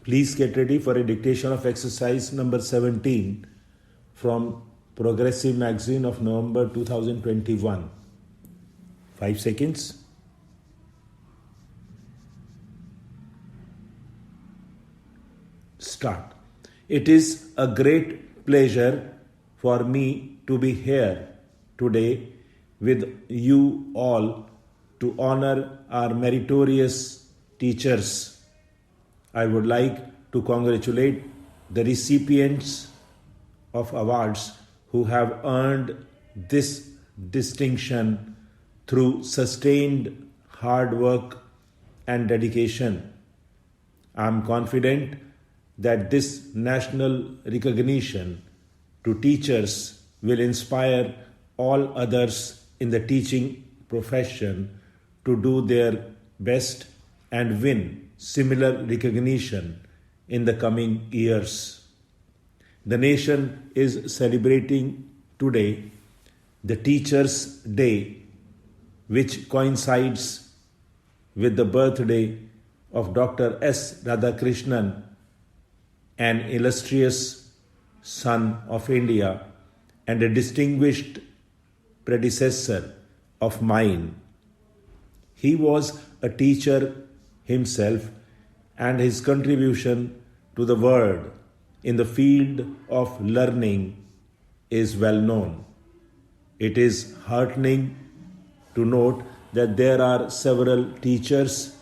Please get ready for a dictation of exercise number 17 from Progressive Magazine of November 2021. 5 seconds. Start. It is a great pleasure for me to be here today with you all to honor our meritorious teachers. I would like to congratulate the recipients of awards who have earned this distinction through sustained hard work and dedication. I am confident that this national recognition to teachers will inspire all others in the teaching profession to do their best and win similar recognition in the coming years. The nation is celebrating today the Teachers' Day, which coincides with the birthday of Dr. S. Radhakrishnan, an illustrious son of India and a distinguished predecessor of mine. He was a teacher himself, and his contribution to the world in the field of learning is well known. It is heartening to note that there are several teachers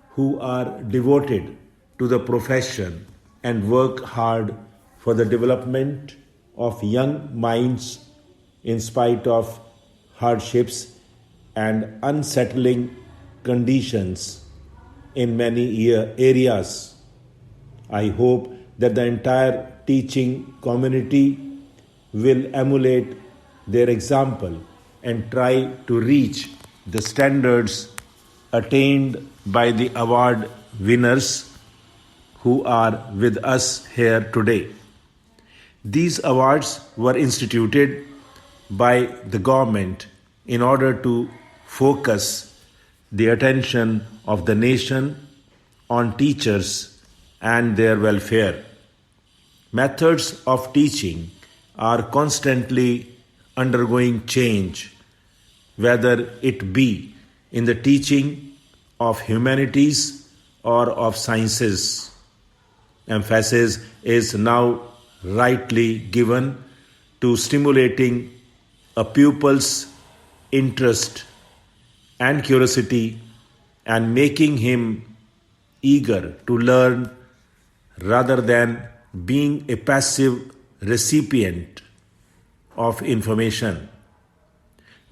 who are devoted to the profession and work hard for the development of young minds in spite of hardships and unsettling conditions in many areas. I hope that the entire teaching community will emulate their example and try to reach the standards attained by the award winners who are with us here today. These awards were instituted by the government in order to focus the attention of the nation on teachers and their welfare. Methods of teaching are constantly undergoing change, whether it be in the teaching of humanities or of sciences. Emphasis is now rightly given to stimulating a pupil's interest and curiosity and making him eager to learn rather than being a passive recipient of information.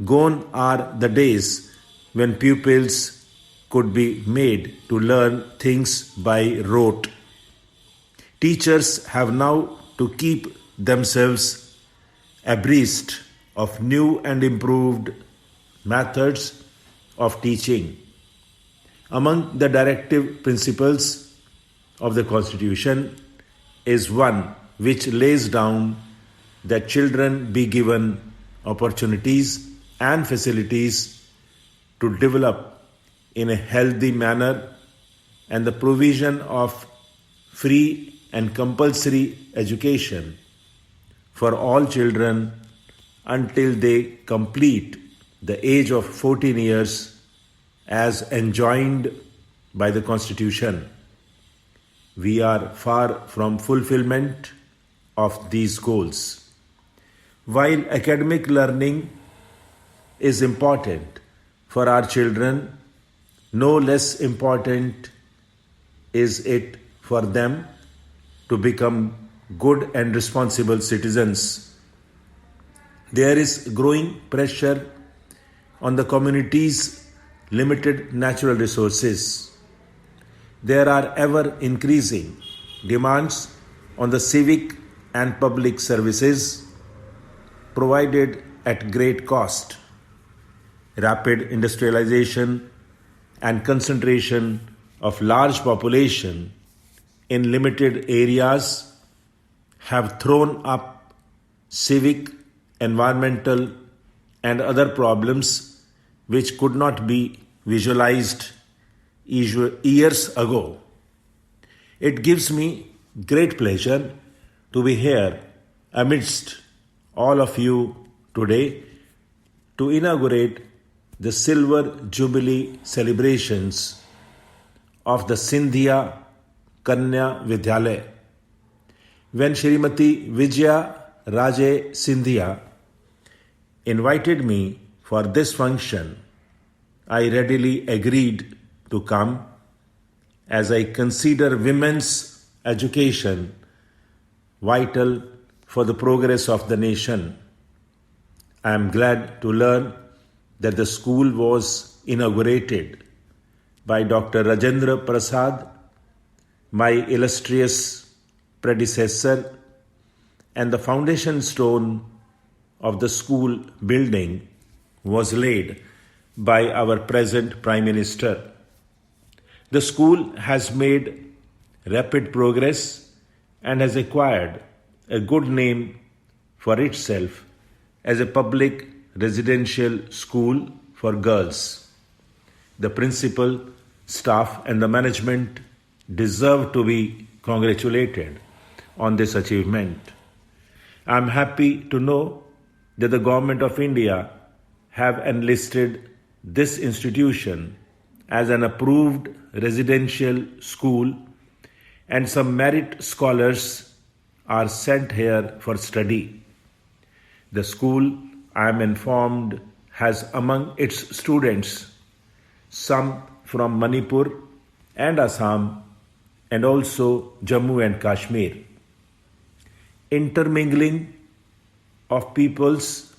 Gone are the days when pupils could be made to learn things by rote. Teachers have now to keep themselves abreast of new and improved methods of teaching. Among the directive principles of the Constitution is one which lays down that children be given opportunities and facilities to develop in a healthy manner, and the provision of free and compulsory education for all children until they complete the age of 14 years as enjoined by the Constitution. We are far from fulfillment of these goals. While academic learning is important for our children, no less important is it for them to become good and responsible citizens. There is growing pressure on the community's limited natural resources. There are ever increasing demands on the civic and public services provided at great cost. Rapid industrialization and concentration of large population in limited areas have thrown up civic, environmental, and other problems which could not be visualized years ago. It gives me great pleasure to be here amidst all of you today to inaugurate the Silver Jubilee celebrations of the Sindhya Kanya Vidyalaya. When Shrimati Vijaya Raje Sindhya invited me for this function, I readily agreed to come as I consider women's education vital for the progress of the nation. I am glad to learn that the school was inaugurated by Dr. Rajendra Prasad, my illustrious predecessor, and the foundation stone of the school building was laid by our present Prime Minister. The school has made rapid progress and has acquired a good name for itself as a public residential school for girls. The principal, staff, and the management deserve to be congratulated on this achievement. I am happy to know that the Government of India have enlisted this institution as an approved residential school, and some merit scholars are sent here for study. The school, I am informed, has among its students some from Manipur and Assam and also Jammu and Kashmir. Intermingling of pupils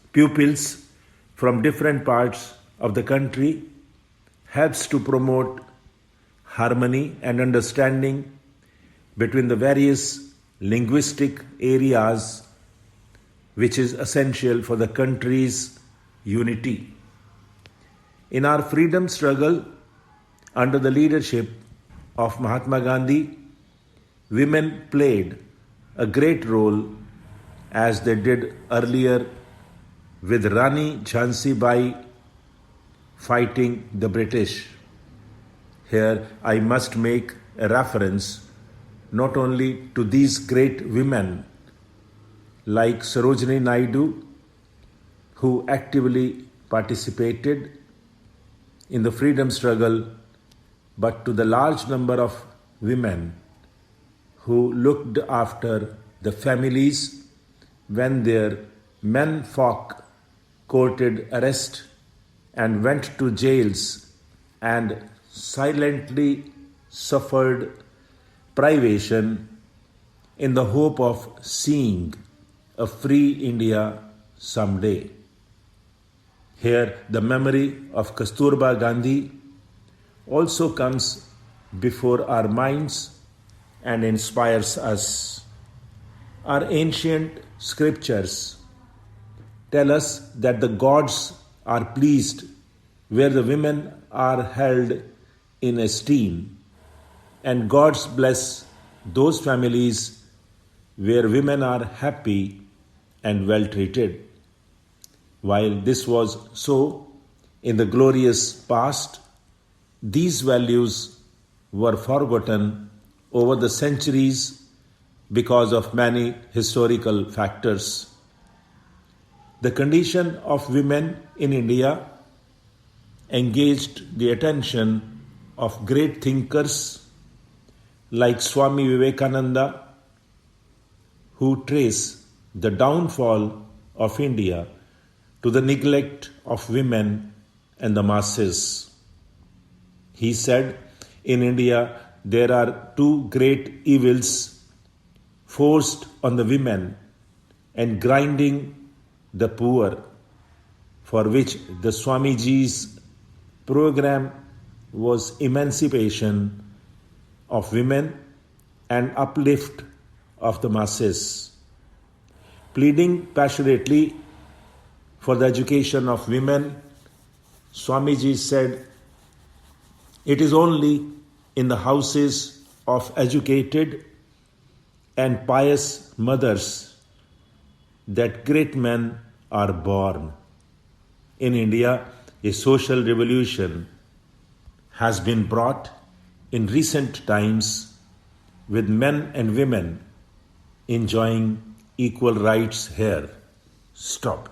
from different parts of the country helps to promote harmony and understanding between the various linguistic areas, which is essential for the country's unity. In our freedom struggle under the leadership of Mahatma Gandhi, women played a great role as they did earlier with Rani Jhansi Bai fighting the British. Here I must make a reference not only to these great women like Sarojini Naidu, who actively participated in the freedom struggle, but to the large number of women who looked after the families when their men folk courted arrest and went to jails and silently suffered privation in the hope of seeing a free India someday. Here, the memory of Kasturba Gandhi also comes before our minds and inspires us. Our ancient scriptures tell us that the gods are pleased where the women are held in esteem, and gods bless those families where women are happy and well treated. While this was so in the glorious past, these values were forgotten over the centuries because of many historical factors. The condition of women in India engaged the attention of great thinkers like Swami Vivekananda, who trace the downfall of India to the neglect of women and the masses. He said, in India there are two great evils forced on the women and grinding the poor, for which the Swamiji's program was emancipation of women and uplift of the masses. Pleading passionately for the education of women, Swamiji said, "It is only in the houses of educated and pious mothers that great men are born." In India, a social revolution has been brought in recent times with men and women enjoying equal rights here. Stop.